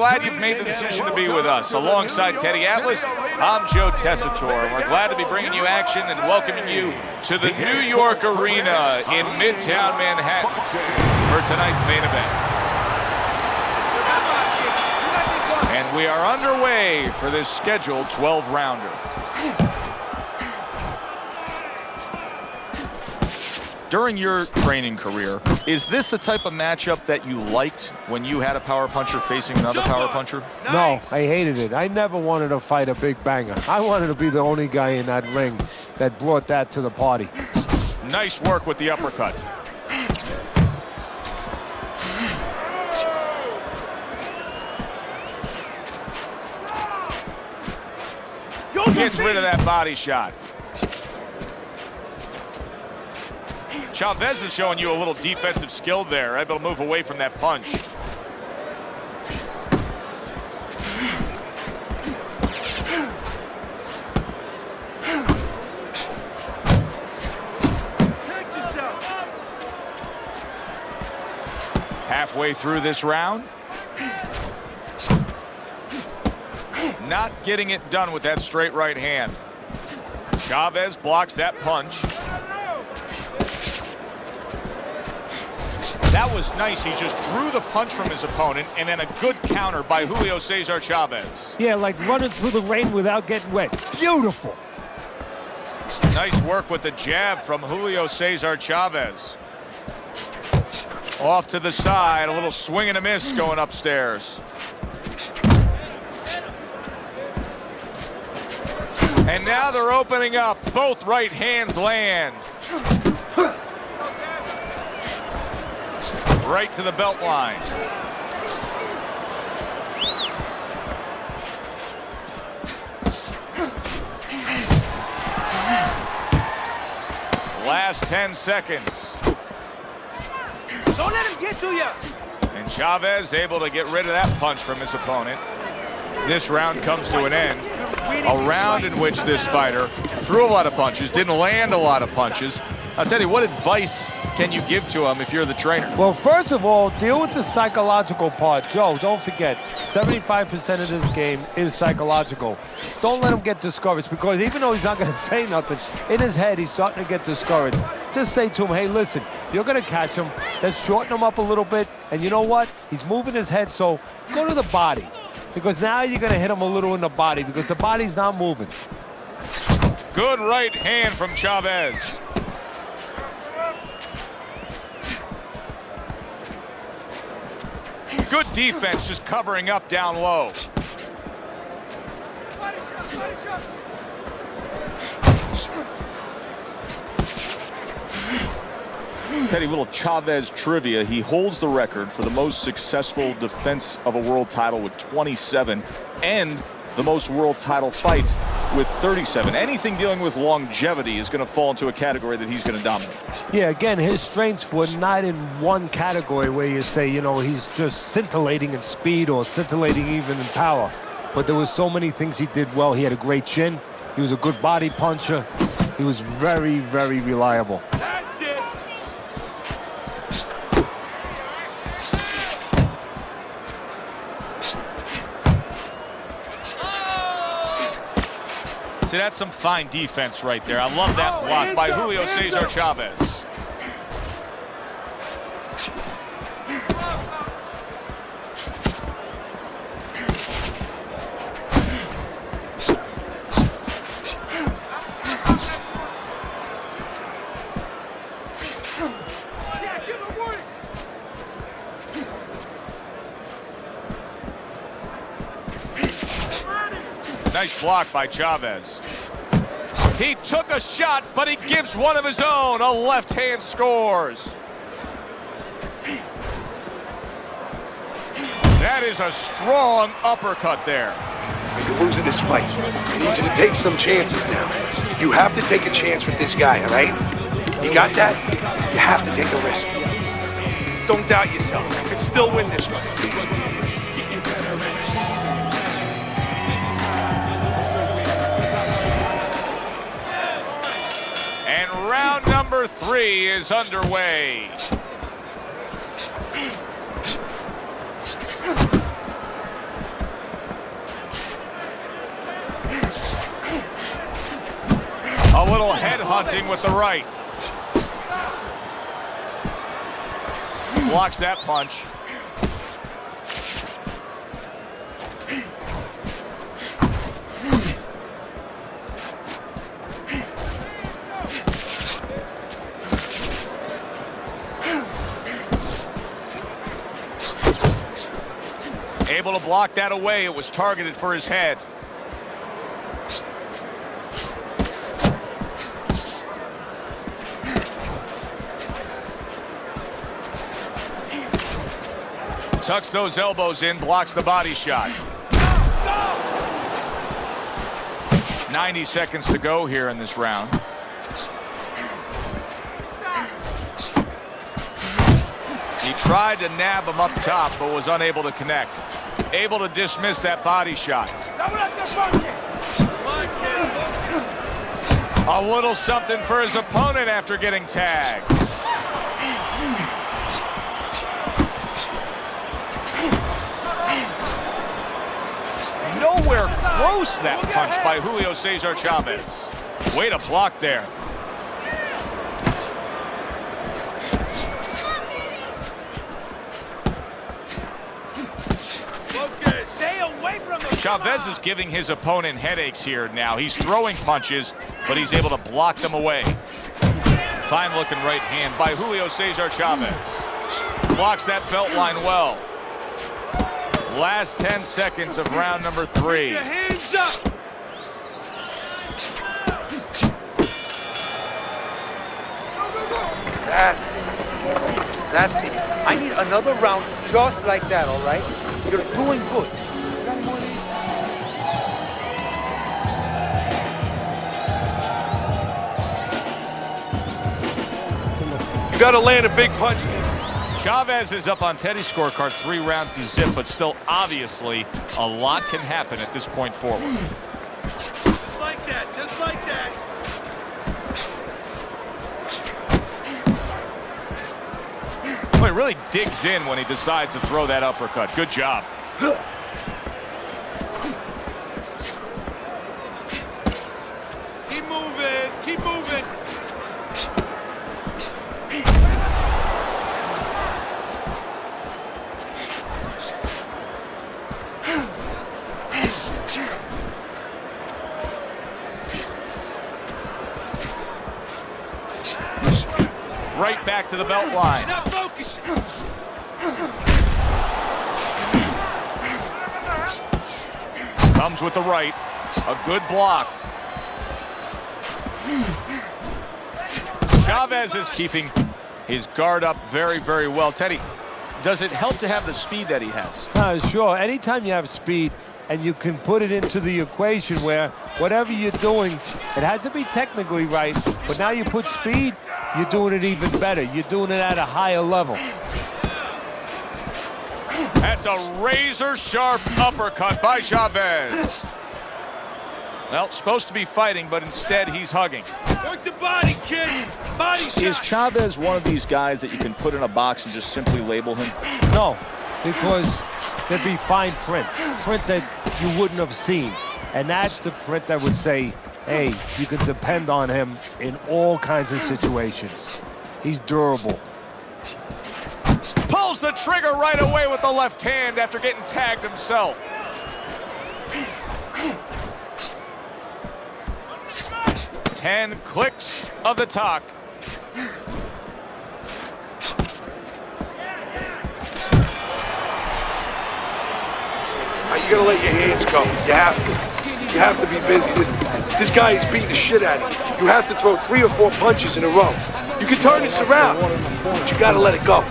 Glad you've made the decision to be with us. Alongside Teddy Atlas, I'm Joe Tessitore, and we're glad to be bringing you action and welcoming you to the New York Arena in Midtown Manhattan for tonight's main event. And we are underway for this scheduled 12-rounder. During your training career, is this the type of matchup that you liked when you had a power puncher facing another power puncher? No, I hated it. I never wanted to fight a big banger. I wanted to be the only guy in that ring that brought that to the party. Nice work with the uppercut. Gets rid of that body shot. Chavez is showing you a little defensive skill there, able to move away from that punch. Halfway through this round. Not getting it done with that straight right hand. Chavez blocks that punch. That was nice. He just drew the punch from his opponent, and then a good counter by Julio Cesar Chavez. Yeah, like running through the rain without getting wet. Beautiful. Nice work with the jab from Julio Cesar Chavez. Off to the side, a little swing and a miss going upstairs. And now they're opening up. Both right hands land. Right to the belt line. Last 10 seconds. Don't let him get to you. And Chavez able to get rid of that punch from his opponent. This round comes to an end. A round in which this fighter threw a lot of punches, didn't land a lot of punches. I'll tell you, what advice can you give to him if you're the trainer? Well, first of all, deal with the psychological part. Joe, don't forget, 75% of this game is psychological. Don't let him get discouraged, because even though he's not going to say nothing, in his head, he's starting to get discouraged. Just say to him, hey, listen, you're going to catch him. Let's shorten him up a little bit. And you know what? He's moving his head, so go to the body. Because now you're going to hit him a little in the body, because the body's not moving. Good right hand from Chavez. Good defense, just covering up down low. Teddy, little Chavez trivia. He holds the record for the most successful defense of a world title with 27, and the most world title fights with 37. Anything dealing with longevity is going to fall into a category that he's going to dominate. Yeah, again, his strengths were not in one category where you say, you know, he's just scintillating in speed or scintillating even in power. But there was so many things he did well. He had a great chin. He was a good body puncher. He was very, very reliable. That's it. See, that's some fine defense right there. I love that block by Julio Cesar Chavez. Nice block by Chavez. He took a shot, but he gives one of his own. A left hand scores. That is a strong uppercut there. You're losing this fight. I need you to take some chances now. You have to take a chance with this guy, all right? You got that? You have to take a risk. Don't doubt yourself. You can still win this one. Round number 3 is underway. punting with the right. Blocks that punch. Able to block that away. It was targeted for his head. Tucks those elbows in, blocks the body shot. 90 seconds to go here in this round. He tried to nab him up top, but was unable to connect. Able to dismiss that body shot. A little something for his opponent after getting tagged. Nowhere close that punch by Julio Cesar Chavez. Way to block there. Chavez is giving his opponent headaches here now. He's throwing punches, but he's able to block them away. Fine looking right hand by Julio Cesar Chavez. Blocks that belt line well. Last 10 seconds of round number 3. Hands up. That's it. I need another round just like that, all right? You're doing good. You gotta land a big punch. Chavez is up on Teddy's scorecard 3 rounds to zip, but still obviously a lot can happen at this point forward. Just like that, just like that. Well, he really digs in when he decides to throw that uppercut. Good job. Keep moving, keep moving. Right back to the belt line. Not focusing. Comes with the right. A good block. Chavez is keeping his guard up very, very well. Teddy, does it help to have the speed that he has? Sure. Anytime you have speed and you can put it into the equation where whatever you're doing, it has to be technically right, but now you put speed, you're doing it even better. You're doing it at a higher level. That's a razor-sharp uppercut by Chavez. Well, supposed to be fighting, but instead he's hugging. Work the body, kid. Body shot. Is Chavez one of these guys that you can put in a box and just simply label him? No, because there'd be fine print that you wouldn't have seen. And that's the print that would say, hey, you can depend on him in all kinds of situations. He's durable. Pulls the trigger right away with the left hand after getting tagged himself. Ten clicks of the talk. Now you gotta let your hands go. You have to. You have to be busy. This guy is beating the shit out of you. You have to throw 3 or 4 punches in a row. You can turn this around, but you gotta let it go.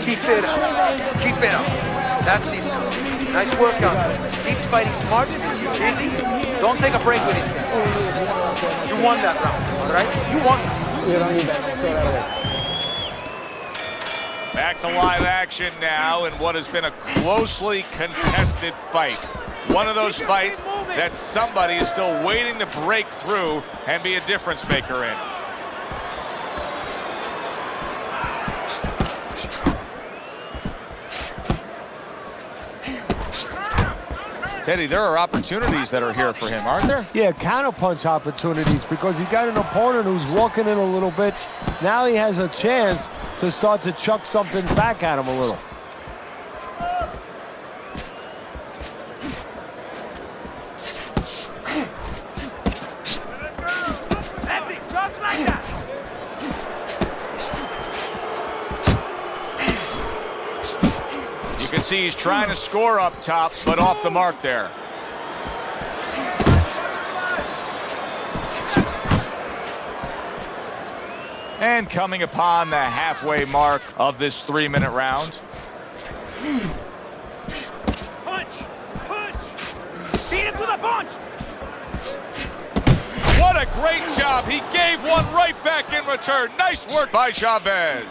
Keep it up. Keep it up. That's it. Nice workout. Keep fighting smart. Easy. Don't take a break with it. You won that round, all right? You won. Back to live action now in what has been a closely contested fight. One of those fights that somebody is still waiting to break through and be a difference maker in. Teddy, there are opportunities that are here for him, aren't there? Yeah, counterpunch opportunities because he got an opponent who's walking in a little bit. Now he has a chance to start to chuck something back at him a little. That's it, just like that. You can see he's trying to score up top, but off the mark there. And coming upon the halfway mark of this 3-minute round. Punch! Punch! Beat him to the punch! What a great job. He gave one right back in return. Nice work by Chavez.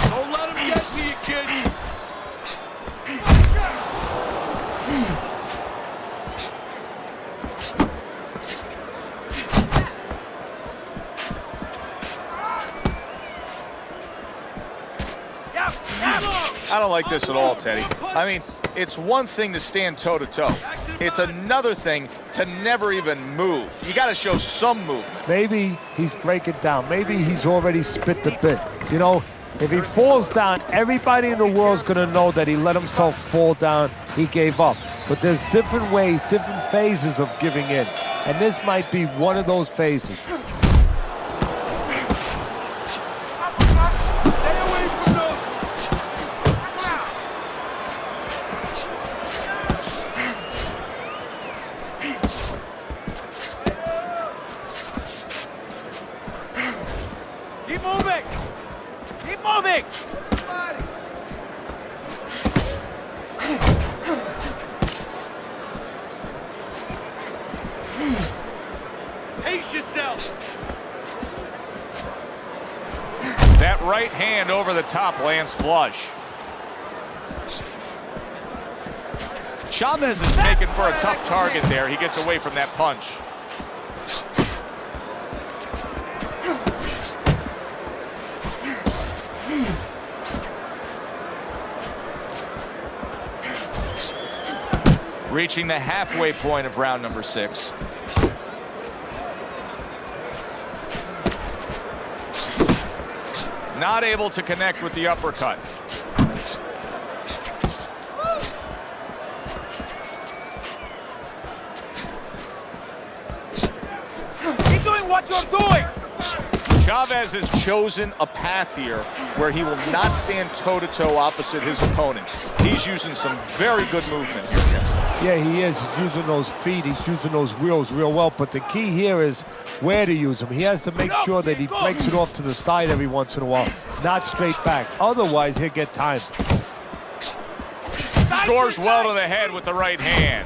Don't let him get to you, kid. I don't like this at all, Teddy. I mean, it's one thing to stand toe-to-toe. It's another thing to never even move. You got to show some movement. Maybe he's breaking down. Maybe he's already spit the bit. You know, if he falls down, everybody in the world's going to know that he let himself fall down. He gave up. But there's different ways, different phases of giving in. And this might be one of those phases. Stay away from those. Keep moving. Keep moving. Pace yourself. That right hand over the top lands flush. Chavez is making for a tough target there. He gets away from that punch. Reaching the halfway point of round number 6. Not able to connect with the uppercut. Keep doing what you're doing. Chavez has chosen a path here where he will not stand toe-to-toe opposite his opponent. He's using some very good movement here against him. Yeah, he is. He's using those feet. He's using those wheels real well. But the key here is where to use them. He has to make sure that he breaks it off to the side every once in a while, not straight back. Otherwise, he'll get timed. Scores well to the head with the right hand.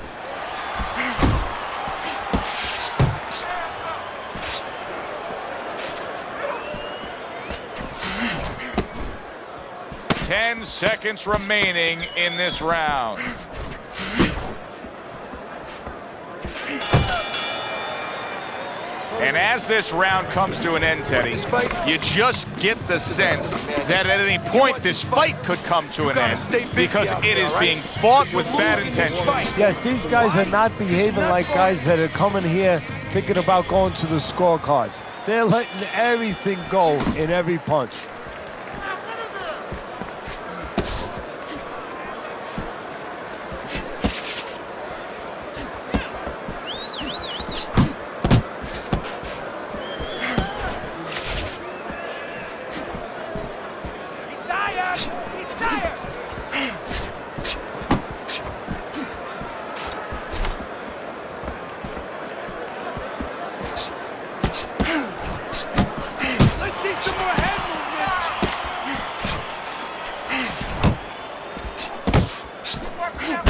Ten seconds remaining in this round. And as this round comes to an end, Teddy, you just get the sense that at any point this fight could come to an end because it is being fought with bad intention. Yes, these guys are not behaving like guys that are coming here thinking about going to the scorecards. They're letting everything go in every punch.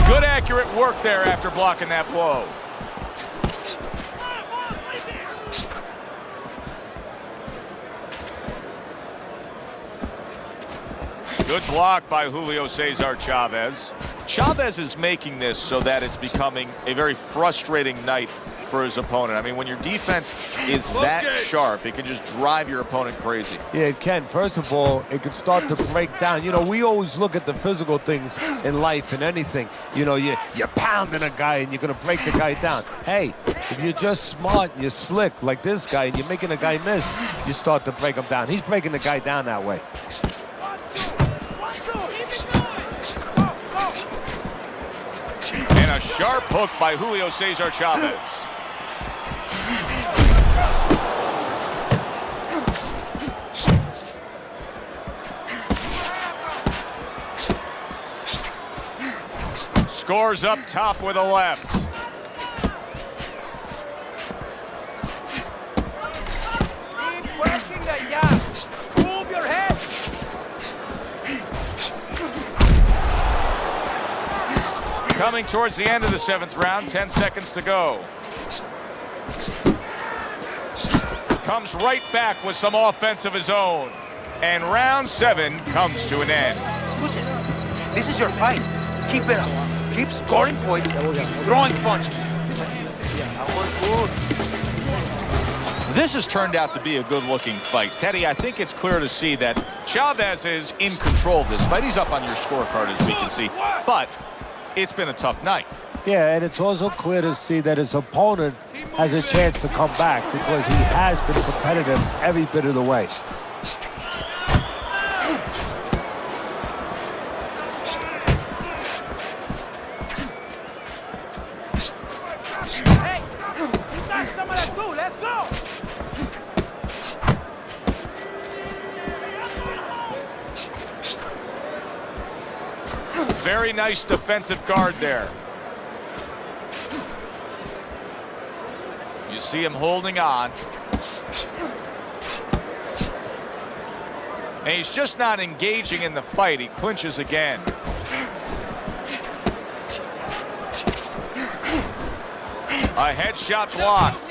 Good accurate work there after blocking that blow. Good block by Julio Cesar Chavez. Chavez is making this so that it's becoming a very frustrating night for his opponent. I mean, when your defense is that sharp, it can just drive your opponent crazy. Yeah, it can. First of all, it can start to break down. You know, we always look at the physical things in life and anything. You know, you're pounding a guy and you're going to break the guy down. Hey, if you're just smart and you're slick like this guy and you're making a guy miss, you start to break him down. He's breaking the guy down that way. And a sharp hook by Julio Cesar Chavez. Scores up top with a left. Keep working the jab. Move your head. Coming towards the end of the 7th round, 10 seconds to go. Comes right back with some offense of his own. And round 7 comes to an end. Escuches. This is your fight. Keep it up. Keep scoring points. Keep throwing punches. That was good. This has turned out to be a good-looking fight. Teddy, I think it's clear to see that Chavez is in control of this fight. He's up on your scorecard, as we can see. But it's been a tough night. Yeah, and it's also clear to see that his opponent has a chance to come back because he has been competitive every bit of the way. Hey, you got some of that too. Let's go. Very nice defensive guard there. You see him holding on. And he's just not engaging in the fight. He clinches again. A headshot blocked.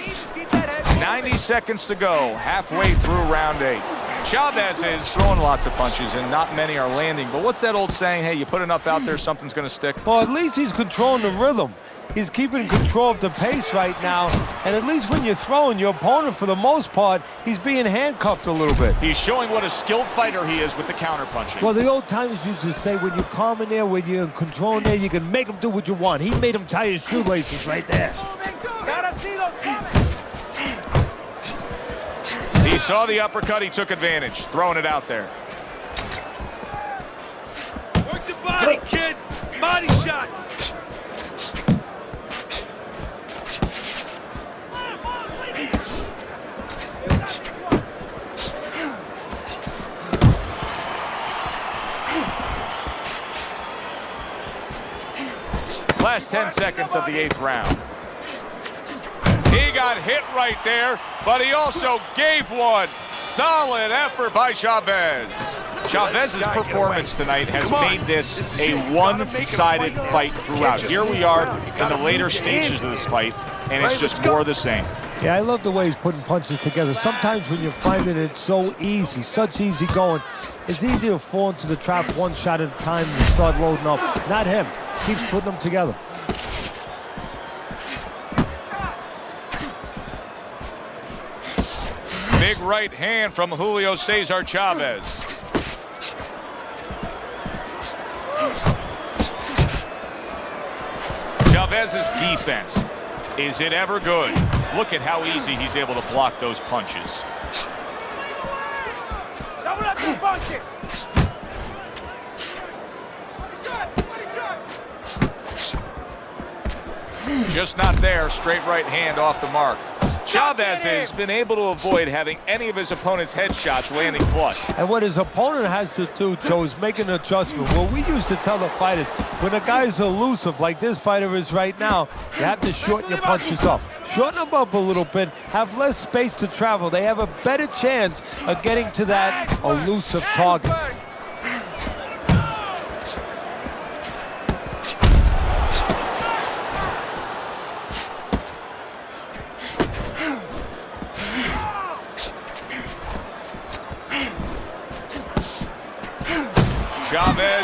90 seconds to go, halfway through round 8. Chavez is throwing lots of punches, and not many are landing. But what's that old saying? Hey, you put enough out there, something's going to stick. Well, at least he's controlling the rhythm. He's keeping control of the pace right now. And at least when you're throwing, your opponent, for the most part, he's being handcuffed a little bit. He's showing what a skilled fighter he is with the counterpunching. Well, the old timers used to say, when you're calm in there, when you're in control in there, you can make him do what you want. He made him tie his shoelaces right there. He saw the uppercut, he took advantage, throwing it out there. Work the body, kid. Body shots. Last 10 seconds of the 8th round. He got hit right there, but he also gave one. Solid effort by Chavez. Chavez's performance tonight has made this a one-sided fight throughout. Here we are in the later stages of this fight, and it's just more of the same. Yeah, I love the way he's putting punches together. Sometimes when you're finding it so easy, such easy going, it's easy to fall into the trap one shot at a time and start loading up. Not him. Keeps putting them together. Big right hand from Julio Cesar Chavez. Chavez's defense, is it ever good? Look at how easy he's able to block those punches. Double up your punches. Just not there. Straight right hand off the mark. Chavez has been able to avoid having any of his opponent's headshots landing flush. And what his opponent has to do, Joe, is make an adjustment. Well, we used to tell the fighters, when a guy's elusive like this fighter is right now, you have to shorten your punches up. Shorten them up a little bit, have less space to travel. They have a better chance of getting to that elusive target.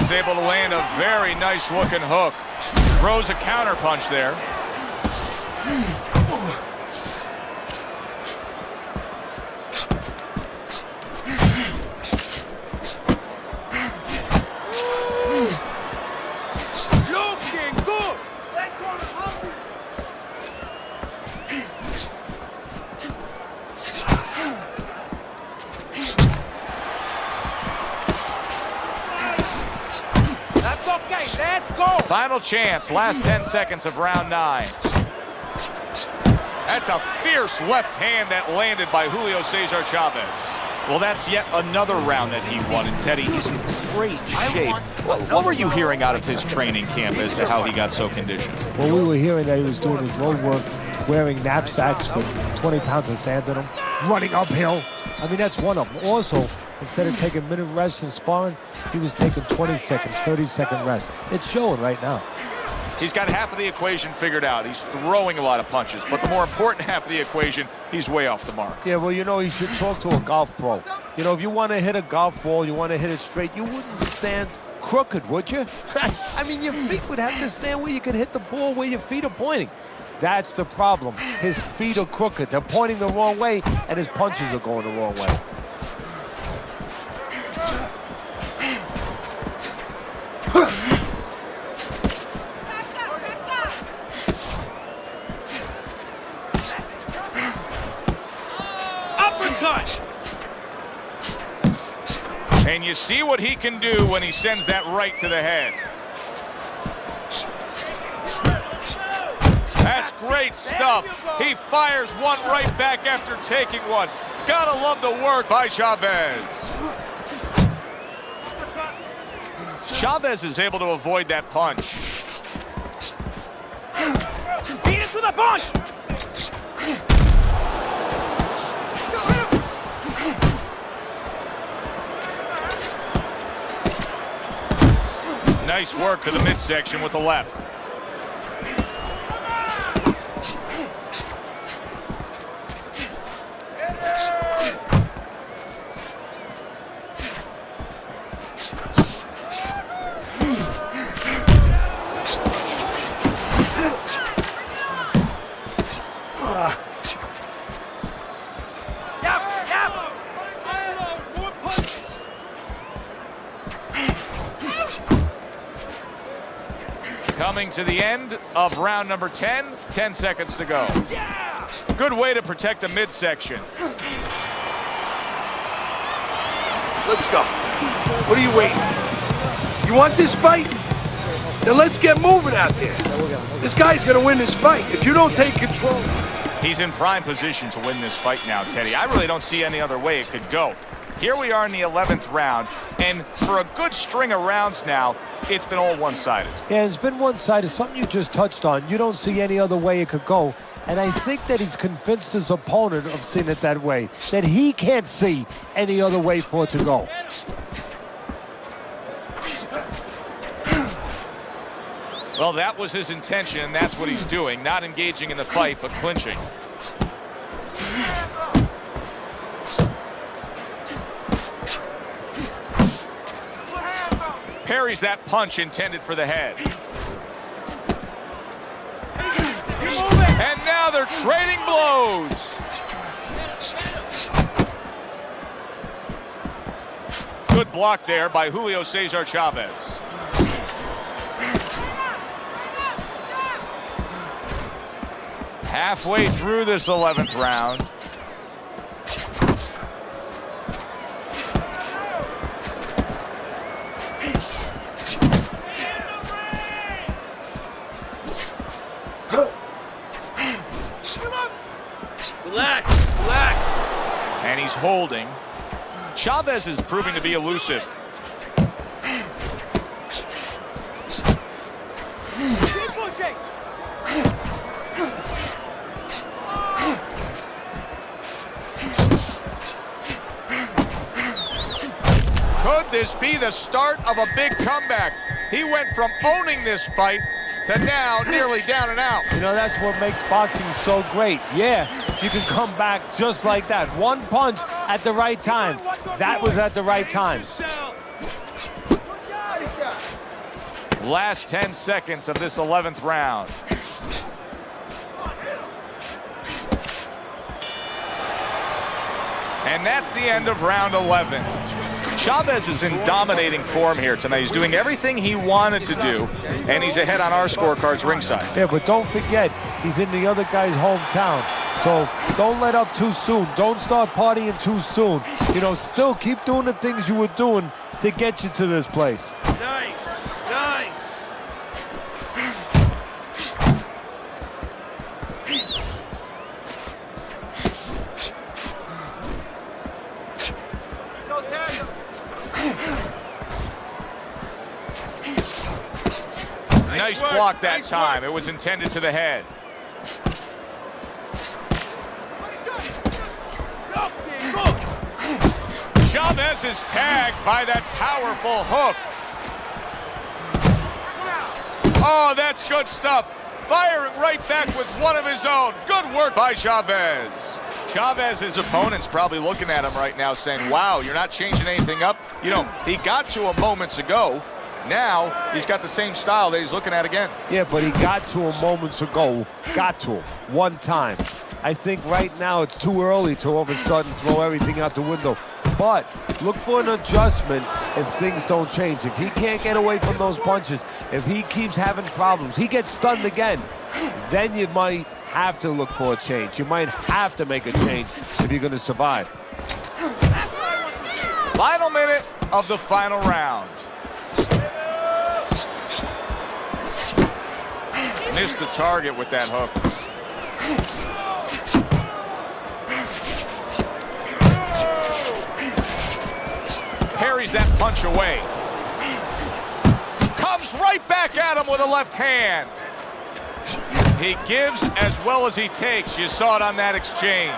Chavez able to land a very nice looking hook. Throws a counter punch there. Final chance, last 10 seconds of round 9. That's a fierce left hand that landed by Julio Cesar Chavez. Well, that's yet another round that he won, and Teddy, he's in great shape. What were you hearing out of his training camp as to how he got so conditioned? Well, we were hearing that he was doing his road work, wearing knapsacks with 20 pounds of sand in them, running uphill. I mean, that's one of them. Also, instead of taking minute rest in sparring, he was taking 20 seconds, 30-second rest. It's showing right now. He's got half of the equation figured out. He's throwing a lot of punches, but the more important half of the equation, he's way off the mark. Yeah, well, you know, you should talk to a golf pro. You know, if you want to hit a golf ball, you want to hit it straight, you wouldn't stand crooked, would you? I mean, your feet would have to stand where you could hit the ball where your feet are pointing. That's the problem. His feet are crooked. They're pointing the wrong way, and his punches are going the wrong way. And you see what he can do when he sends that right to the head. That's great stuff. He fires one right back after taking one. Gotta love the work by Chavez. Chavez is able to avoid that punch. Beat him to the punch! Nice work to the midsection with the left. Coming to the end of round number 10, 10 seconds to go. Good way to protect the midsection. Let's go. What are you waiting for? You want this fight? Then let's get moving out there. This guy's gonna win this fight if you don't take control. He's in prime position to win this fight now, Teddy. I really don't see any other way it could go. Here we are in the 11th round, and for a good string of rounds now, it's been all one-sided. Yeah, it's been one-sided. Something you just touched on. You don't see any other way it could go. And I think that he's convinced his opponent of seeing it that way, that he can't see any other way for it to go. Well, that was his intention, and that's what he's doing. Not engaging in the fight, but clinching. Parries that punch intended for the head. And now they're trading blows. Good block there by Julio Cesar Chavez. Halfway through this 11th round. Relax, relax. And he's holding. Chavez is proving to be elusive. Keep pushing. Could this be the start of a big comeback? He went from owning this fight to now nearly down and out. You know, that's what makes boxing so great. Yeah, you can come back just like that. One punch at the right time. That was at the right time. Last 10 seconds of this 11th round. And that's the end of round 11. Chavez is in dominating form here tonight. He's doing everything he wanted to do, and he's ahead on our scorecards ringside. Yeah, but don't forget, he's in the other guy's hometown. So don't let up too soon. Don't start partying too soon. You know, still keep doing the things you were doing to get you to this place. Nice, nice. Nice block that time. It was intended to the head. Chavez is tagged by that powerful hook. Oh, that's good stuff. Firing right back with one of his own. Good work by Chavez. Chavez's opponent's probably looking at him right now saying, wow, you're not changing anything up. You know, he got to him moments ago. Now he's got the same style that he's looking at again. Yeah, but he got to him moments ago. Got to him one time. I think right now it's too early to all of a sudden throw everything out the window. But look for an adjustment if things don't change. If he can't get away from those punches, if he keeps having problems, he gets stunned again, then you might have to look for a change. You might have to make a change if you're going to survive. Final minute of the final round. Missed the target with that hook. Parries that punch away. Comes right back at him with a left hand. He gives as well as he takes. You saw it on that exchange.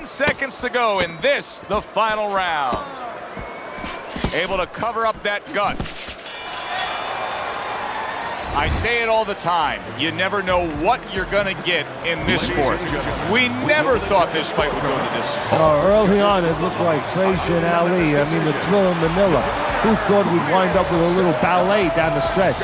Seconds to go in this, the final round. Able to cover up that gut. I say it all the time. You never know what you're going to get in this sport. We never thought this fight would go to this. Early on, it looked like Frazier and Ali. I mean, the thrill in Manila. Who thought we'd wind up with a little ballet down the stretch?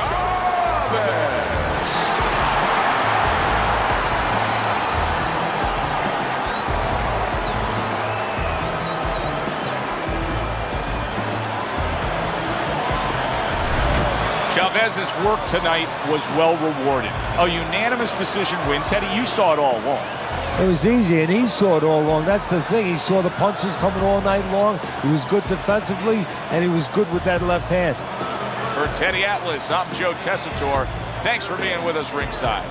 Chavez's work tonight was well rewarded. A unanimous decision win. Teddy, you saw it all along. It was easy, and he saw it all along. That's the thing. He saw the punches coming all night long. He was good defensively, and he was good with that left hand. For Teddy Atlas, I'm Joe Tessitore. Thanks for being with us ringside.